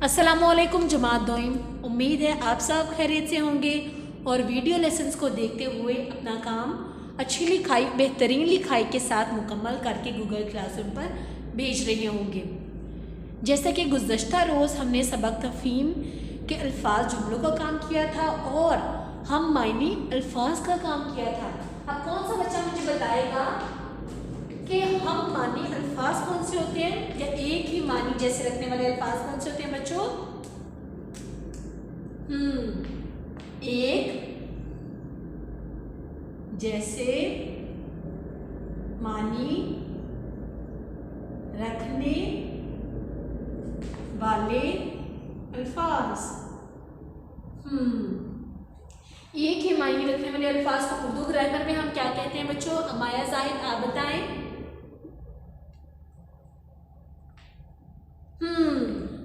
अस्सलामुअलैकुम जमात दोइम। उम्मीद है आप सब खैरियत से होंगे और वीडियो लेसन्स को देखते हुए अपना काम अच्छी लिखाई बेहतरीन लिखाई के साथ मुकम्मल करके गूगल क्लासरूम पर भेज रहे होंगे। जैसा कि गुज़श्ता रोज़ हमने सबक तफ़हीम के अल्फाज जुमलों का काम किया था और हम मायनी अल्फाज का काम किया था। अब कौन सा बच्चा मुझे बताएगा कि हम मानी अल्फाज कौन से होते हैं या एक ही मानी जैसे रखने वाले अल्फाज कौन से होते हैं बच्चों? एक जैसे मानी रखने वाले अल्फाज। एक ही मायने रखने वाले अल्फाज को उर्दू ग्रामर में हम क्या कहते हैं बच्चों? अमाया जाहिद आप बताएं।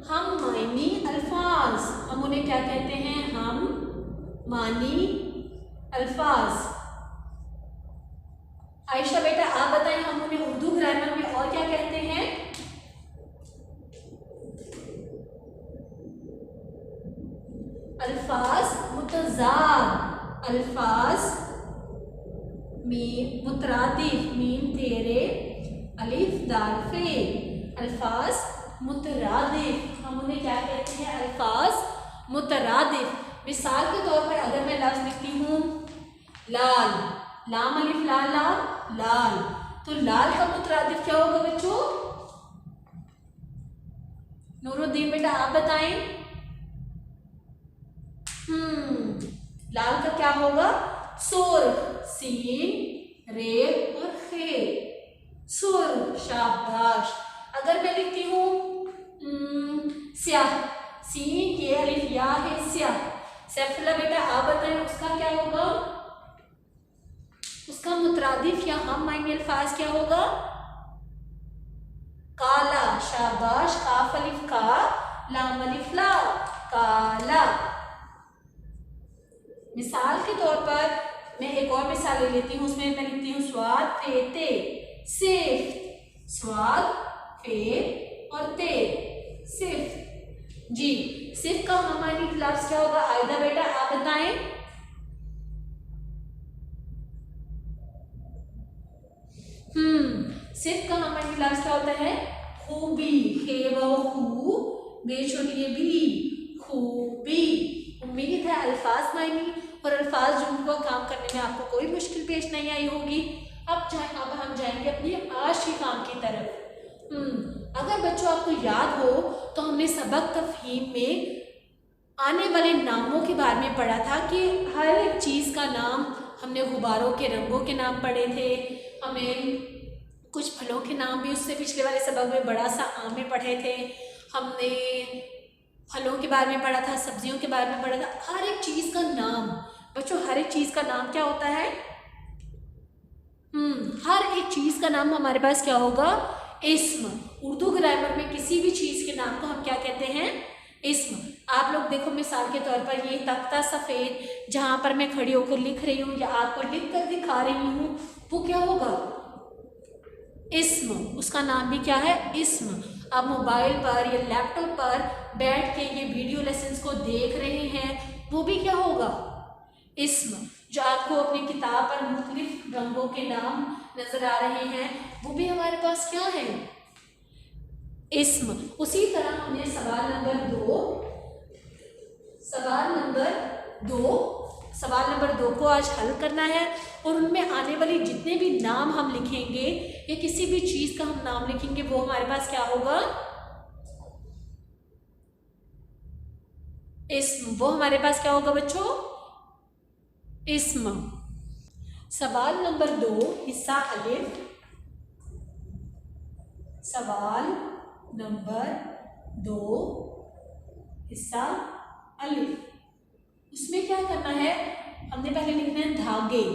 हम मायनी अल्फाज, हम उन्हें क्या कहते हैं? हम मानी अल्फाज। आयशा बेटा आप बताएं, हम उन्हें उर्दू ग्रामर में और क्या कहते हैं? अल्फाज मुतजाद, अल्फाज मीम मुतरादिफ, मीम तेरे अलिफ दाल फे, अल्फाज मुतरादिफ, हम उन्हें क्या कहते हैं? अल्फाज मुतरादिफ। मिसाल के तौर पर अगर मैं लफ्ज लिखती हूँ लाल, लाम अलिफ लाल लाल लाल, तो लाल का मुतरादिफ क्या होगा बच्चों? नूरुद्दीन बेटा आप बताएं। लाल का क्या होगा? सुर्ख, सीन रे और खे, सुर्ख, शाबाश। अगर मैं लिखती हूँ स्याह, सीन के अलिफ या है स्याह, सैफुल्लाह बेटा आप बताएं उसका क्या होगा? उसका मुतरादिफ या हम मायने अल्फाज क्या होगा? काला, शाबाश, काफ अलिफ का, लाम अलिफ ला, काला। मिसाल के तौर पर मैं एक और मिसाल ले लेती हूँ, उसमें मैं लिखती हूँ स्वाद फे ते, सिर्फ, स्वाद फे और ते, सिर्फ। जी, सिर्फ का हमारी लफ्ज क्या होगा? आयदा बेटा आप बताएं। सिर्फ का हमारी लफ्ज क्या होता है? खूबी, खे वो खू बे छोटी भी, खूबी। उम्मीद है अल्फाज मायनी और अल्फाज जुम्लों का काम करने में आपको कोई मुश्किल पेश नहीं आई होगी। अब हम जाएंगे अपने आज के काम की तरफ। अगर बच्चों आपको याद हो तो हमने सबक तफ़हीम में आने वाले नामों के बारे में पढ़ा था कि हर एक चीज़ का नाम, हमने गुब्बारों के रंगों के नाम पढ़े थे, हमें कुछ फलों के नाम भी उससे पिछले वाले सबक में बड़ा सा आम में पढ़े थे, हमने फलों के बारे में पढ़ा था, सब्जियों के बारे में पढ़ा था। हर एक चीज़ का नाम बच्चों, हर एक चीज़ का नाम क्या होता है? हर एक चीज़ का नाम हमारे पास क्या होगा? इस्म। उर्दू ग्रामर में किसी भी चीज़ के नाम को हम क्या कहते हैं? इस्म। आप लोग देखो मिसाल के तौर पर ये तख्ता सफ़ेद जहाँ पर मैं खड़ी होकर लिख रही हूँ या आपको लिख कर दिखा रही हूँ, वो क्या होगा? इस्म। उसका नाम भी क्या है? इस्म। आप मोबाइल पर या लैपटॉप पर बैठ के ये वीडियो लेसन्स को देख रहे हैं, वो भी क्या होगा? इस्म। जो आपको अपनी किताब पर मुख्तलिफ रंगों के नाम नजर आ रहे हैं, वो भी हमारे पास क्या है? इस्म। उसी तरह हमने सवाल नंबर दो को आज हल करना है और उनमें आने वाली जितने भी नाम हम लिखेंगे या किसी भी चीज का हम नाम लिखेंगे, वो हमारे पास क्या होगा? इस्म। वो हमारे पास क्या होगा बच्चों? इस्म। सवाल नंबर 2 हिस्सा अलिफ, सवाल नंबर 2 हिस्सा अलिफ। उसमें क्या करना है? हमने पहले लिखना है धागे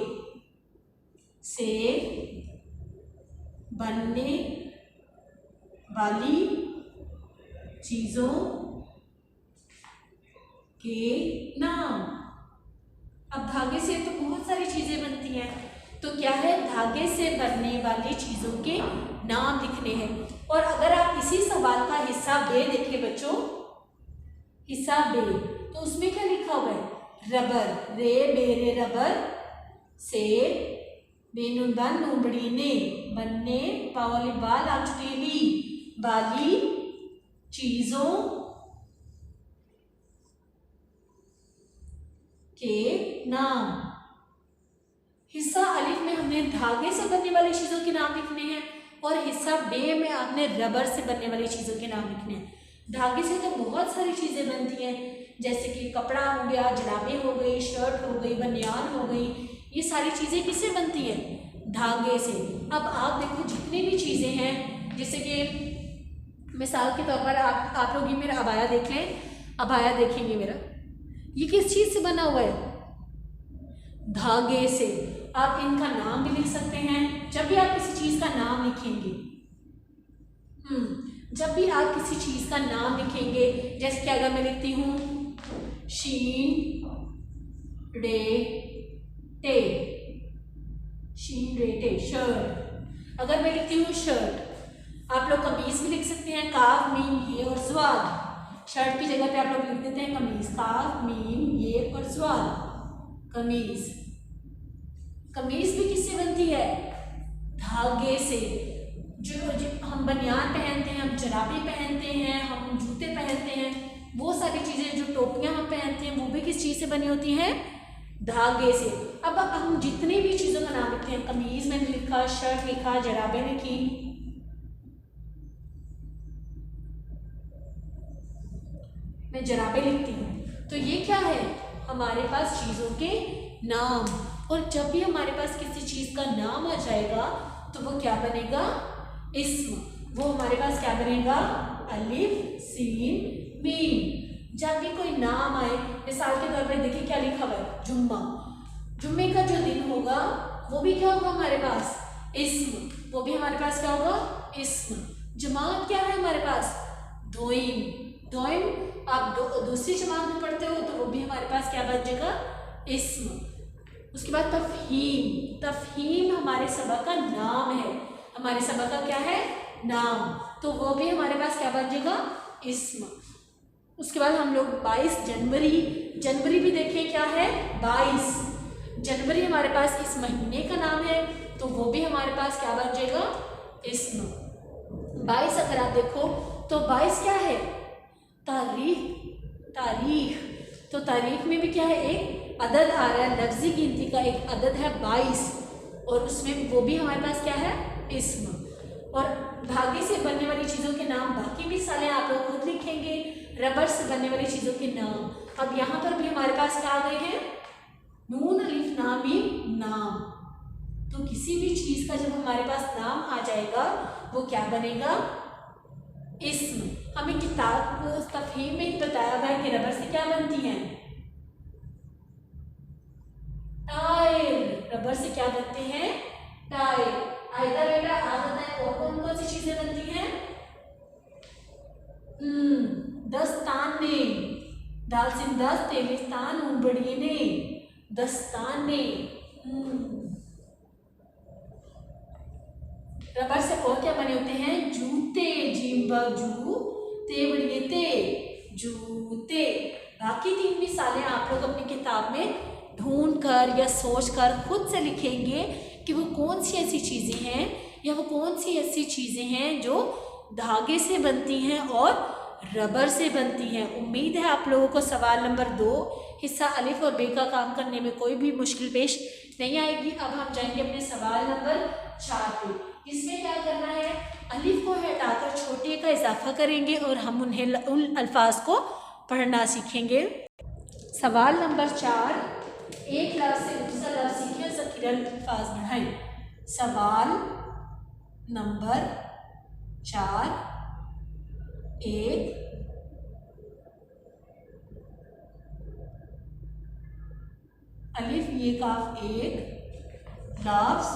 से बनने वाली चीजों के नाम। अब धागे से तो बहुत सारी चीजें बनती हैं, तो क्या है? धागे से बनने वाली चीजों के नाम लिखने हैं। और अगर आप इसी सवाल का हिस्सा बे देखें बच्चों, हिस्सा बे, तो उसमें क्या लिखा हुआ है? रबर, रे बेरे रबर, से बेनून बन नून बड़ी ने, बनने पावली बाल आचुटेली, बाली चीजों के नाम। हिस्सा अलिफ में हमने धागे से बनने वाली चीजों के नाम लिखने हैं और हिस्सा बे में आपने रबर से बनने वाली चीजों के नाम लिखने हैं। धागे से तो बहुत सारी चीजें बनती हैं, जैसे कि कपड़ा हो गया, जराबें हो गई, शर्ट हो गई, बनियान हो गई, ये सारी चीजें किससे बनती हैं? धागे से। अब आप देखो जितनी भी चीजें हैं, जैसे कि मिसाल के तौर पर आप लोग ये मेरा अबाया देख लें, अबाया देखेंगे मेरा, ये किस चीज से बना हुआ है? धागे से। आप इनका नाम भी लिख सकते हैं। जब भी आप किसी चीज का नाम लिखेंगे, जब भी आप किसी चीज का नाम लिखेंगे, जैसे कि अगर मैं लिखती हूं शीन रे टे, शीन रे टे शर्ट। अगर मैं लिखती हूँ शर्ट, आप लोग कमीज भी लिख सकते हैं, काफ मीम ये और ज़्वाद। शर्ट की जगह पे आप लोग लिख देते हैं कमीज, काफ मीम ये और ज़्वाद, कमीज। कमीज भी किससे बनती है? धागे से। जो हम बनियान पहनते हैं, हम जराबे पहनते हैं, हम जूते पहनते हैं, वो सारी चीज़ें, जो टोपियां हम पहनते हैं, वो भी किस चीज़ से बनी होती हैं? धागे से। अब हम जितनी भी चीज़ों का नाम लिखते हैं, कमीज मैंने लिखा, शर्ट लिखा, जराबे लिखी, मैं जराबे लिखती हूँ, तो ये क्या है? हमारे पास चीज़ों के नाम। और जब भी हमारे पास किसी चीज़ का नाम आ जाएगा तो वो क्या बनेगा? इस्म। वो हमारे पास क्या बनेगा? अलिफ सीन मीम। जब भी कोई नाम आए, मिसाल के तौर पर देखिए क्या लिखा हुआ है? जुम्मा। जुम्मे का जो दिन होगा वो भी क्या होगा हमारे पास? इस्म। वो भी हमारे पास क्या होगा? इस्म। जमात क्या है हमारे पास? दोइम। दोइम आप दूसरी जमात में पढ़ते हो तो वो भी हमारे पास क्या बन जाएगा? इस्म। उसके बाद तफहीम। तफहीम हमारे सबक का नाम है, हमारे सबक का क्या है? नाम। तो वो भी हमारे पास क्या बन जाएगा? इस्म। उसके बाद हम लोग 22 जनवरी, जनवरी भी देखें क्या है? 22 जनवरी हमारे पास इस महीने का नाम है, तो वो भी हमारे पास क्या बन जाएगा? इस्म। 22 अगर आप देखो तो 22 क्या है? तारीख। तारीख। तो तारीख में भी क्या है? एक अदद आ रहा है, लफ्जी गिनती का एक अदद है 22, और उसमें वो भी हमारे पास क्या है? इस्म। और धागे से बनने वाली चीज़ों के नाम बाकी भी साले आप लोग खुद लिखेंगे, रबर से बनने वाली चीज़ों के नाम। अब यहाँ पर भी हमारे पास क्या आ गए हैं? नून अलिफ नाम मीम नाम। तो किसी भी चीज़ का जब हमारे पास नाम आ जाएगा वो क्या बनेगा? इस्म। हमें किताब तफहीम में बताया हुआ है कि रबर से क्या बनती है? टायर। रबर से क्या बनते हैं? टायर। आइदा बेटा आप बताएं और कौन कौन सी चीजें बनती हैं? दस्ताने। दाल सिन दस तेलिस्तान ऊन बड़ी ने, दस्ताने। रबर से और क्या बने होते हैं? जूते। जीम जू ते बड़िए ते, जूते। बाकी 3 मिसालें आप लोग अपनी किताब में ढूंढ कर या सोच कर खुद से लिखेंगे कि वो कौन सी ऐसी चीज़ें हैं या वो कौन सी ऐसी चीज़ें हैं जो धागे से बनती हैं और रबर से बनती हैं। उम्मीद है आप लोगों को सवाल नंबर 2 हिस्सा अलिफ और बे का काम करने में कोई भी मुश्किल पेश नहीं आएगी। अब हम जाएंगे अपने सवाल नंबर 4 पे। इसमें क्या करना है? अलिफ को हटाकर छोटे का इजाफा करेंगे और हम उन अल्फाज को पढ़ना सीखेंगे। सवाल नंबर 4, एक लफ्ज़ से दूसरा लफ्ज़ सीखे, ज़ख़ीरा अल्फाज बढ़ाएं। सवाल नंबर 4, एक अलिफ ये काफ एक लफ्ज़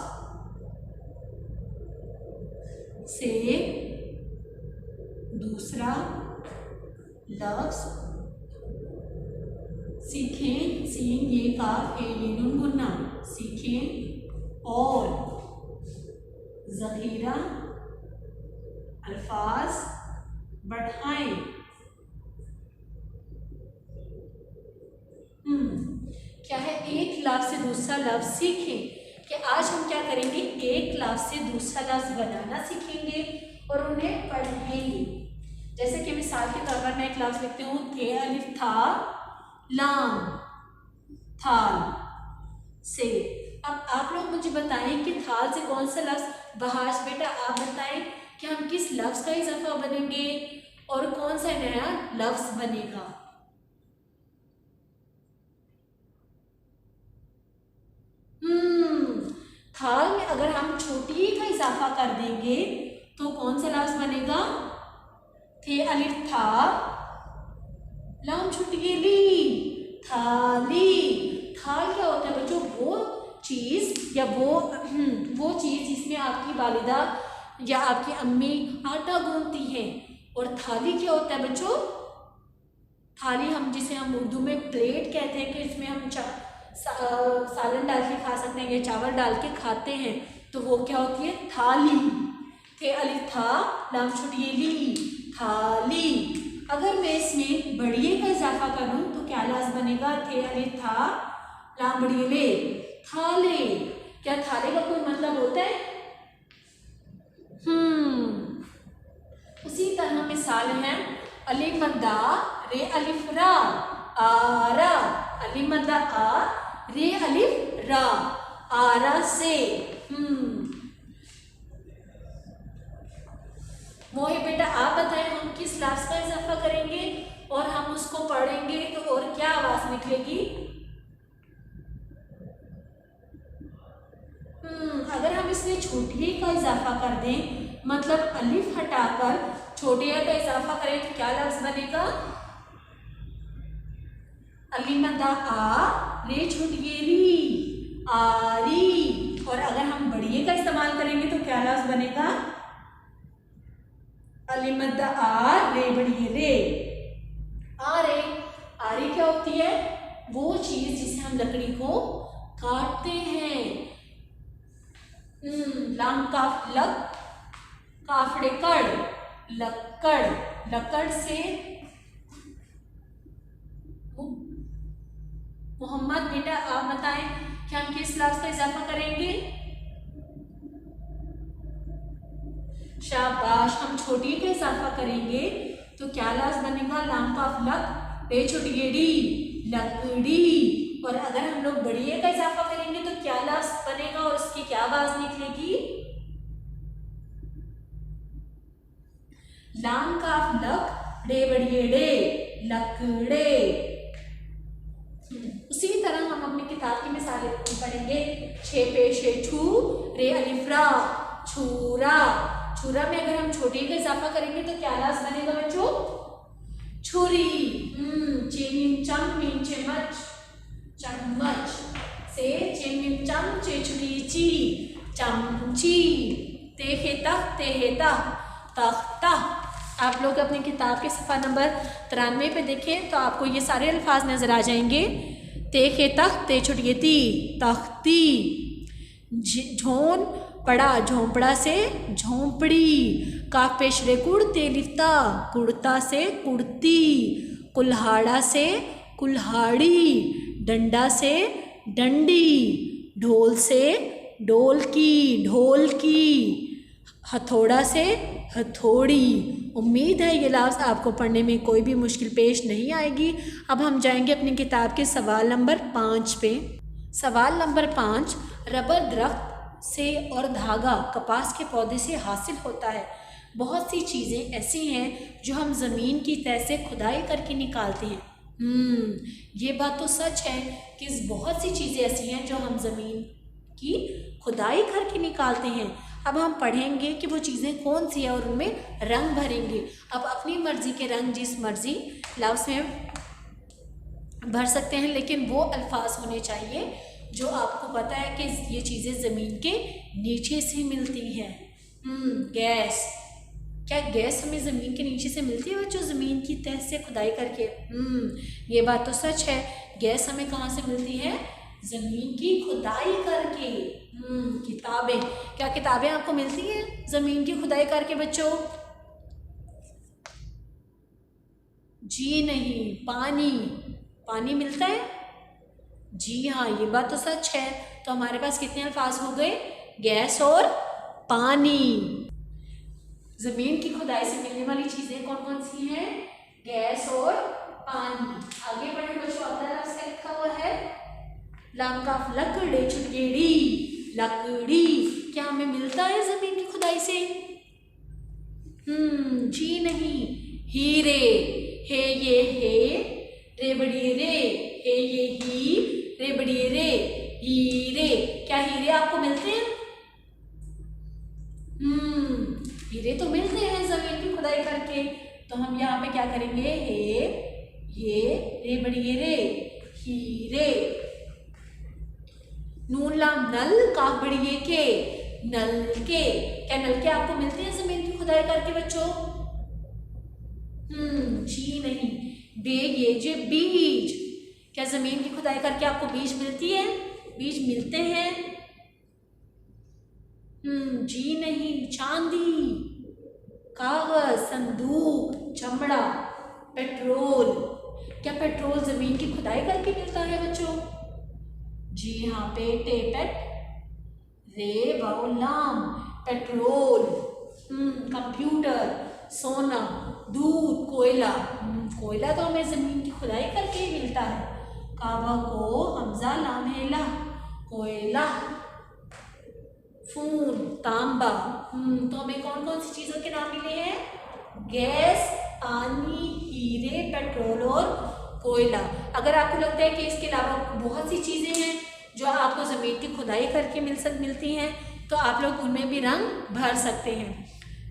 से दूसरा लफ्ज़ सीखें। सीन ये काफ है ये नून गुन्ना सीखें और ज़ख़ीरा अल्फाज बढ़ाएं। क्या है, एक लफ्ज़ से दूसरा लफ्ज़ सीखें। कि आज हम क्या करेंगे, एक लफ्ज़ से दूसरा लफ्ज़ बनाना सीखेंगे और उन्हें पढ़ेंगे। जैसे कि मिसाल के तौर पर मैं एक लफ्ज़ लिखती हूँ, थे अलिफ था लाम, थाल से। अब आप लोग मुझे बताएं कि थाल से कौन सा लफ्ज़, बहाश बेटा आप बताएं कि हम किस लफ्ज़ का इजाफा बनेंगे और कौन सा नया लफ्ज़ बनेगा। थाल में अगर हम छोटी का इजाफा कर देंगे तो कौन सा लफ्ज़ बनेगा, थे अलिफ था लाम छोटी ली, थाली। थाल क्या होता है बच्चों, वो चीज़ या वो चीज़ जिसमें आपकी वालिदा या आपकी अम्मी आटा गूंथती हैं। और थाली क्या होता है बच्चों, थाली जिसे हम उर्दू में प्लेट कहते हैं, कि इसमें हम सालन डाल के खा सकते हैं या चावल डाल के खाते हैं, तो वो क्या होती है, थाली। थे अलिफ था लाम छोटी ली, थाली। अगर मैं इसमें बढ़िए का इजाफा करूं तो क्या लफ्ज़ बनेगा, थे अलिफ था लाम बढ़िए ले, थाले। क्या थाले का कोई मतलब होता है? उसी तरह मिसाल है, अलिफ मद्दा रे अलिफ रा, आरा। अलिफ मद्दा आ, रे अलिफ रा, आरा से। मोहित बेटा आप बताएं, हम किस लफ्ज़ का इजाफा करेंगे और हम उसको पढ़ेंगे तो और क्या आवाज निकलेगी। अगर हम इसमें छोटे का इजाफा कर दें, मतलब अलिफ हटाकर छोटे का इजाफा करें तो क्या लफ्ज़ बनेगा, अलिफ मद्दा आ रे छोटी री, आरी। और अगर हम बढ़िए का इस्तेमाल करेंगे तो क्या लफ्ज़ बनेगा, अलिफ मद्दा आ रे बढ़िए रे, आ रे। आरी क्या होती है, वो चीज़ जिसे हम लकड़ी को काटते हैं। लाम काफ लक, काफड़े कड़, लक्कड़। लक्कड़ से मोहम्मद बेटा आप बताएं कि हम किस लफ्ज़ का इजाफा करेंगे। शाबाश, हम छोटी का इजाफा करेंगे तो क्या लफ्ज़ बनेगा, लाम काफ लक बे छोटी डी, लकड़ी। और अगर हम लोग बढ़िए का इजाफा करेंगे तो क्या लफ्ज़ बनेगा और उसकी क्या आवाज निकलेगी, लाम काफ लक डे बढ़िए डे, लकड़े। उसी तरह हम अपनी किताब की मिसालें पढ़ेंगे। छे पेशे छू रे अलिफ्रा, छूरा। छुरा में अगर हम छोटे का इजाफा करेंगे तो क्या लफ्ज़ बनेगा बच्चों, छुरी। चीन चम मीन चमच, चम्मच से। चिम चम चे छुरी ची, चमची। ते तख्ता। आप लोग अपनी किताब के सफ़ा नंबर 93 पे देखें तो आपको ये सारे अल्फाज नज़र आ जाएंगे। ते तख्त, ते छुटिए ती, तख्ती। झोन पड़ा, झोंपड़ा से झोंपड़ी। काफ पेशरे कुड़ते लिफ्ता, कुड़ता से कुड़ती। कुल्हाड़ा से कुल्हाड़ी, डंडा से डंडी। ढोल से ढोलकी, ढोलकी। हथौड़ा से हथौड़ी। उम्मीद है ये लफ्ज़ आपको पढ़ने में कोई भी मुश्किल पेश नहीं आएगी। अब हम जाएंगे अपनी किताब के सवाल नंबर 5 पे। सवाल नंबर 5, रबर दरख्त से और धागा कपास के पौधे से हासिल होता है। बहुत सी चीज़ें ऐसी हैं जो हम ज़मीन की तह से खुदाई करके निकालते हैं। ये बात तो सच है कि बहुत सी चीज़ें ऐसी हैं जो हम ज़मीन की खुदाई करके निकालते हैं। अब हम पढ़ेंगे कि वो चीज़ें कौन सी है और उनमें रंग भरेंगे। अब अपनी मर्ज़ी के रंग जिस मर्ज़ी लफ्ज़ में भर सकते हैं, लेकिन वो अल्फाज होने चाहिए जो आपको पता है कि ये चीज़ें ज़मीन के नीचे से मिलती हैं। गैस, क्या गैस हमें ज़मीन के नीचे से मिलती है बच्चों, ज़मीन की तह से खुदाई करके? ये बात तो सच है। गैस हमें कहाँ से मिलती है, ज़मीन की खुदाई करके। किताबें, क्या किताबें आपको मिलती हैं ज़मीन की खुदाई करके बच्चों? जी नहीं। पानी, पानी मिलता है? जी हाँ, ये बात तो सच है। तो हमारे पास कितने अल्फाज हो गए? गैस और पानी। जमीन की खुदाई से मिलने वाली चीजें कौन कौन सी हैं? गैस और पानी। आगे बढ़े बच्चों, अगला लफ्ज क्या लिखा हुआ है? लाम काफ लकड़ी चुटकेड़ी, लकड़ी क्या हमें मिलता है जमीन की खुदाई से? जी नहीं। हीरे, हे ये हे, रे बड़ी रे, हे ये ही, रे बड़ी रे, हीरे। क्या हीरे आपको मिलते हैं? हीरे तो मिलते हैं जमीन की खुदाई करके। तो हम यहाँ पे क्या करेंगे? हे ये, रे बड़ी रे, हीरे। नून लाम नल, काफ बड़ी ये के, नल के। क्या नल के आपको मिलते हैं जमीन की खुदाई करके बच्चों? जी नहीं। बे ये जे बीज, क्या जमीन की खुदाई करके आपको बीज मिलती है? बीज मिलते हैं? जी नहीं। चांदी, कागज, संदूक, चमड़ा, पेट्रोल। क्या पेट्रोल जमीन की खुदाई करके मिलता है बच्चों? जी हाँ, पेटे पेट रे वाओ लाम, पेट्रोल। कंप्यूटर, सोना, दूध, कोयला। कोयला तो हमें जमीन की खुदाई करके ही मिलता है। काबा को हमजा लाम है ला, कोयला। खून, तांबा। तो हमें कौन कौन सी चीजों के नाम मिले हैं? गैस, पानी, हीरे, पेट्रोल और कोयला। अगर आपको लगता है कि इसके अलावा बहुत सी चीजें हैं जो आपको जमीन की खुदाई करके मिलती हैं, तो आप लोग उनमें भी रंग भर सकते हैं।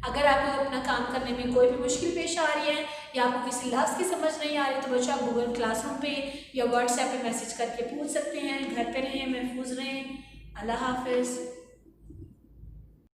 अगर आपको अपना काम करने में कोई भी मुश्किल पेश आ रही है या आपको किसी लफ्ज़ की समझ नहीं आ रही, तो बच्चों आप गूगल क्लासरूम पे या व्हाट्सएप पे मैसेज करके पूछ सकते हैं। घर पे रहें, महफूज रहें। अल्लाह हाफिज़।